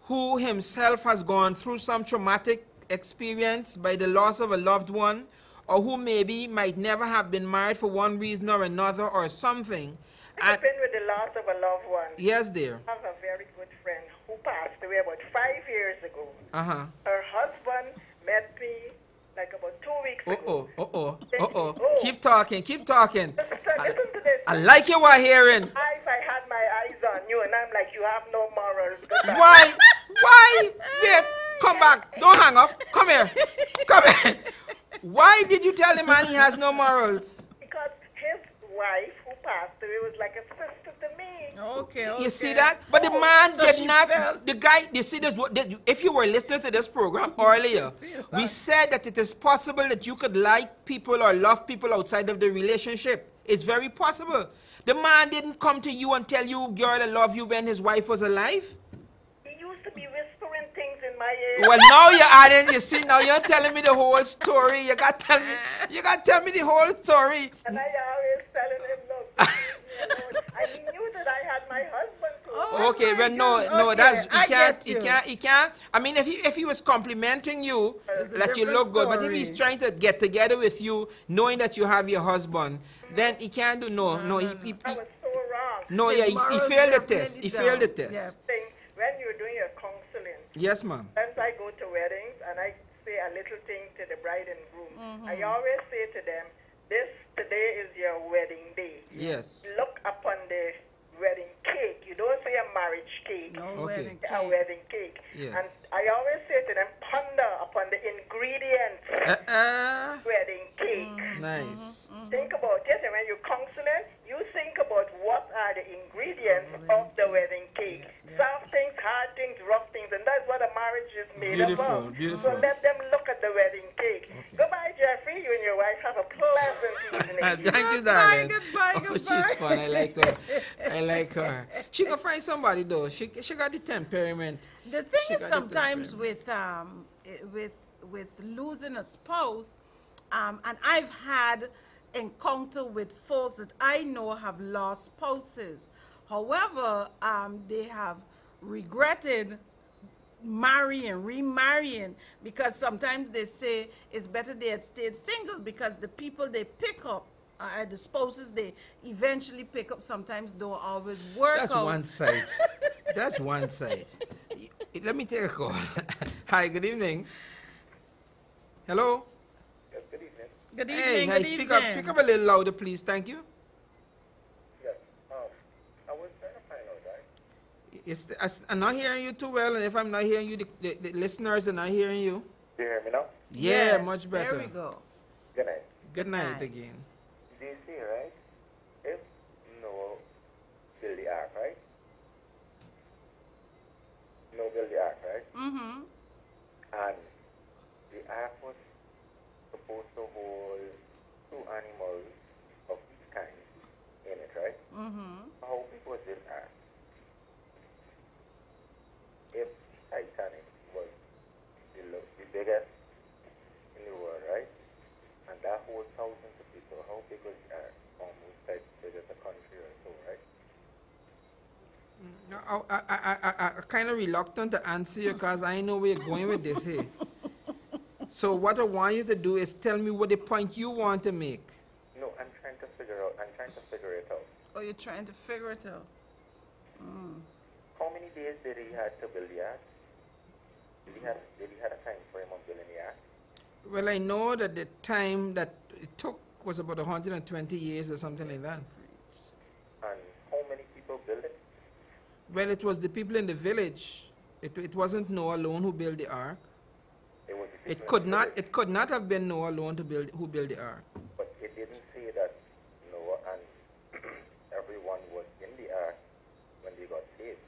who himself has gone through some traumatic experience by the loss of a loved one, or who maybe might never have been married for one reason or another or something. I've been with the loss of a loved one. Yes, dear. I have a very good friend who passed away about 5 years ago. Her husband met me like about 2 weeks ago. Keep talking, keep talking. Listen to this. I like you what hearing. If I had my eyes on you, and I'm like, you have no morals. Why? Why? Wait, come back. Don't hang up. Come here. Come here. Why did you tell the man he has no morals? Because his wife, who passed away, was like a sister to me. Okay. You see that? But the man So did she not. felt- The guy, you see this? If you were listening to this program earlier, we said that it is possible that you could like people or love people outside of the relationship. It's very possible. The man didn't come to you and tell you, girl, I love you, when his wife was alive. He used to be whispering things in my ear. Well, now you're adding, you see, now you're telling me the whole story. You got to tell me the whole story. And I always telling him, look, leave me alone. And he knew that I had my husband too. Oh Okay, my well, no, God. no, Okay, that's I get he can't. I mean, if he was complimenting you, It's a that you different look good, but if story. he's trying to get together with you, knowing that you have your husband, then he can't do no. I was so wrong. No, his yeah, he morals failed the definitely test. He failed the down. test. Yeah. When you're doing your counseling, Yes, ma'am. sometimes I go to weddings and I say a little thing to the bride and groom. I always say to them, today is your wedding day. Yes. Look upon the wedding cake. You don't say a marriage cake. No Okay. wedding A cake. wedding cake. Yes. And I always say to them, ponder upon the ingredients of wedding cake. Nice. Think about it, and when you counseling, you think about what are the ingredients of the wedding cake. Soft things, hard things, rough things, and that's what a marriage is made Beautiful, of. beautiful. So let them look at the wedding cake. Goodbye, Jeffrey. You and your wife have a pleasant evening. Thank you, darling. Goodbye, Oh, she's fun. I like her. I like her. She can find somebody though. She got the temperament. The thing She is, got the sometimes with losing a spouse, and I've had encounter with folks that I know have lost spouses. However, they have regretted marrying, remarrying, because sometimes they say it's better they had stayed single because the people they pick up, the spouses they eventually pick up, sometimes don't always work That's out. one side. That's one side. Let me take a call. Hi, good evening. Hello. Yes, good evening. Good evening, Hey, good speak evening. up a little louder, please. Thank you. Yes. I was trying to find out, right? I'm not hearing you too well, and if I'm not hearing you, the listeners are not hearing you. Do you hear me now? Yeah, Yes, much better. There we go. Good night. Good night night. again. They say, right? If Noah built the ark, right? Noah built the ark, right? Mm-hmm. And the ark was supposed to hold 2 animals of each kind in it, right? Mm-hmm. How big was this ark? If Titanic was the biggest in the world, right? And that holds thousands of people, how big was the ark? Almost as big as a country or so, right? I'm kind of reluctant to answer you because I know where you're going with this here. So what I want you to do is tell me what the point you want to make. No, I'm trying to figure it out. Oh, you're trying to figure it out. How many days did he have to build the ark? Did he have a time frame of building the ark? Well, I know that the time that it took was about 120 years or something like that. And how many people built it? Well, it was the people in the village. It wasn't Noah alone who built the ark. It was the It people could in the not. village. It could not have been Noah alone who built the ark. But it didn't say that Noah and everyone was in the ark when they got saved.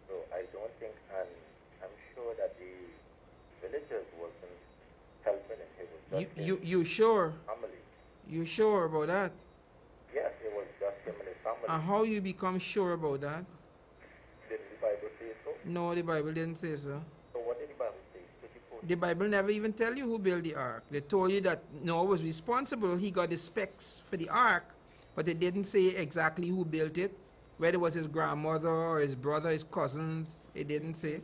So I don't think, and I'm sure that the villagers wasn't helping him. It was just You sure? his family. You sure about that? Yes, it was just him and his family. And how you become sure about that? Did the Bible say so? No, the Bible didn't say so. So what did the Bible say? 54. The Bible never even tell you who built the ark. They told you that Noah was responsible. He got the specs for the ark, but they didn't say exactly who built it, whether it was his grandmother or his brother, his cousins. It didn't say.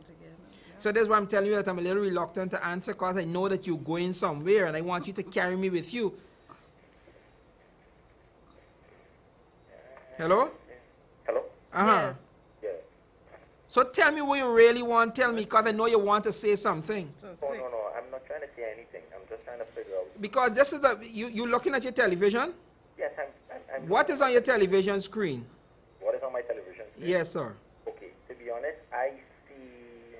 So that's why I'm telling you that I'm a little reluctant to answer because I know that you're going somewhere and I want you to carry me with you. Hello? Hello? Uh-huh. Yes. Yeah. So tell me what you really want. Tell me because I know you want to say something. So Oh, say- no, I'm not trying to say anything. I'm just trying to figure out. Because this is you looking at your television. Yes, I'm What is on your television screen? What is on my television screen? Yes, sir. Okay, to be honest, I see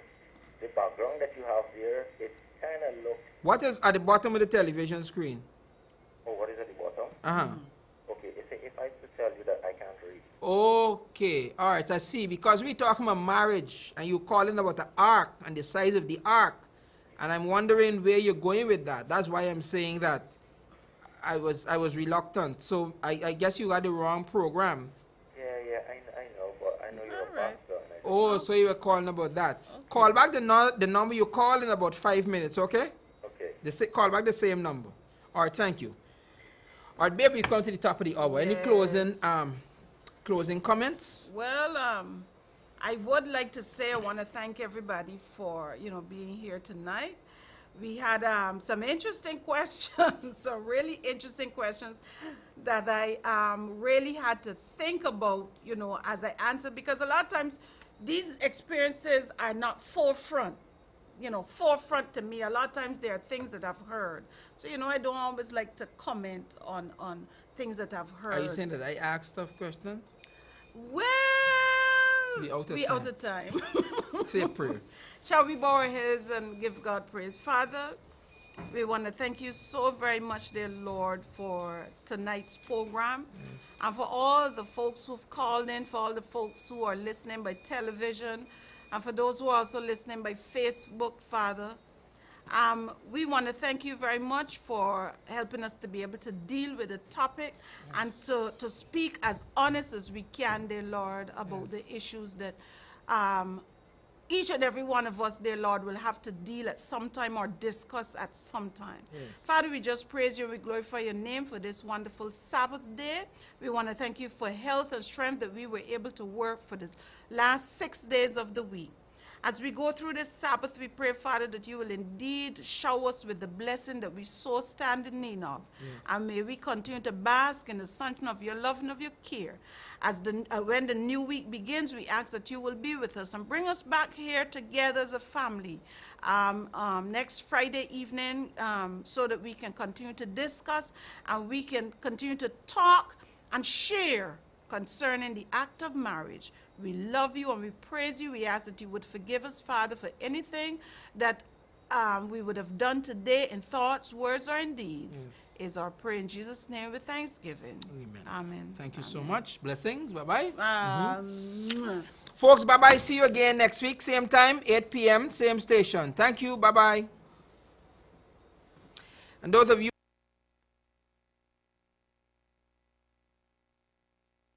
the background that you have there. It kind of looks. What is at the bottom of the television screen? Oh, what is at the bottom? Uh-huh. Okay, if I could tell you that I can't read. Okay. All right, I see. Because we're talking about marriage and you're calling about the ark and the size of the ark. And I'm wondering where you're going with that. That's why I'm saying that I was reluctant. So I guess you got the wrong program. Yeah, I know, but I know you're a Alright. pastor. And I Oh, so you were calling about that. Call back the number you called in about 5 minutes, okay? okay. Call back the same number. All right, thank you. All right, baby, we come to the top of the hour. Any Yes. closing comments? Well, I would like to say I want to thank everybody for, being here tonight. We had some interesting questions, some really interesting questions that I really had to think about, you know, as I answered, because a lot of times these experiences are not forefront, you know, forefront to me. A lot of times there are things that I've heard. So, you know, I don't always like to comment on things that I've heard. Are you saying that I ask tough questions? Well, we out of time. Say a prayer. Shall we bow our heads and give God praise? Father, we want to thank you so very much, dear Lord, for tonight's program. Yes. And for all the folks who've called in, for all the folks who are listening by television, and for those who are also listening by Facebook, Father. We want to thank you very much for helping us to be able to deal with the topic, yes, and to speak as honest as we can, dear Lord, about, yes, the issues that each and every one of us, dear Lord, will have to deal at some time or discuss at some time. Yes. Father, we just praise you and we glorify your name for this wonderful Sabbath day. We want to thank you for health and strength that we were able to work for the last 6 days of the week. As we go through this Sabbath, we pray, Father, that you will indeed shower us with the blessing that we so stand in need of. Yes. And may we continue to bask in the sunshine of your love and of your care. As when the new week begins, we ask that you will be with us and bring us back here together as a family next Friday evening, so that we can continue to discuss and we can continue to talk and share concerning the act of marriage. We love you and we praise you. We ask that you would forgive us, Father, for anything that we would have done today in thoughts, words, or in deeds. Yes. Is our prayer in Jesus' name with thanksgiving. Amen. Amen. Thank you so much. Blessings. Bye-bye. Folks, bye-bye. See you again next week. Same time, 8 p.m., same station. Thank you. Bye-bye. And those of you